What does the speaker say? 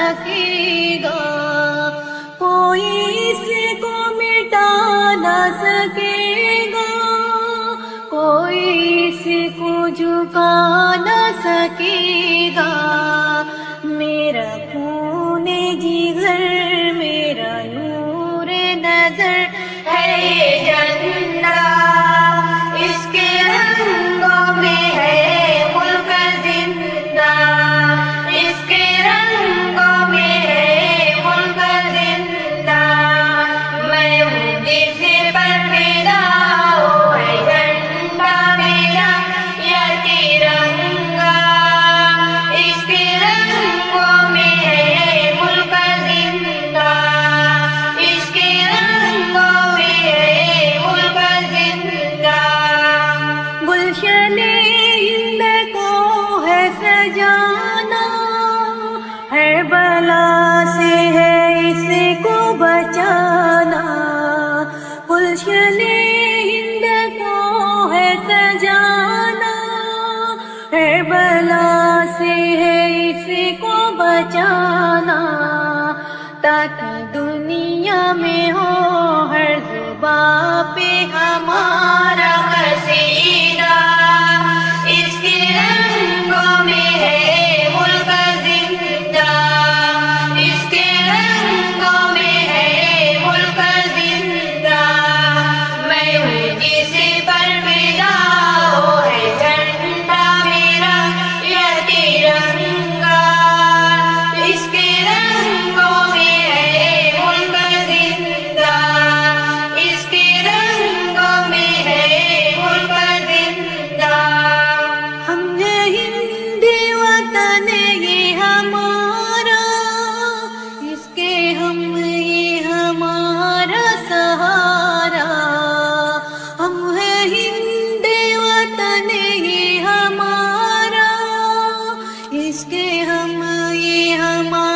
سکے گا، کوئی اس کو مٹا نہ سکے گا، کوئی اس کو جھکا نہ سکے گا۔ میرا خون جگر، میرا نور نظر ہے یہ جھنڈا، اس کے رنگوں میں ہے ملک زندہ، اس کے رنگوں میں ہے ملک زندہ۔ میں ہوں جس پر پیدا ہو ہے جھنڈا میرا یا ترنگا، اس کے رنگوں میں ہے ملک زندہ، اس کے رنگوں میں ہے ملک زندہ۔ گلشن ہند کو ہے سجانا، ہر بلا سے ہے اس کو بچانا، گلشن ہند کو ہے سجانا، ہر بلا سے ہے اس کو بچانا، تاکہ دنیا میں ہو ہر زباں پہ ہمارا قصیدہ، اس کے رنگوں میں ہے ملک زندہ، اس کے رنگوں میں ہے ملک زندہ۔ میں ہوں جس پر پیدا ہو ہے جھنڈا میرا یا ترنگا، اس کے رنگوں میں ہے ملک زندہ، اس کے رنگوں میں ہے ملک زندہ۔ ہم ہیں ہند وطن یہ ہمارا، اس کے ہم یہ ہمارا سہارا، ہم ہیں ہند وطن یہ ہمارا، اس کے ہم یہ ہمارا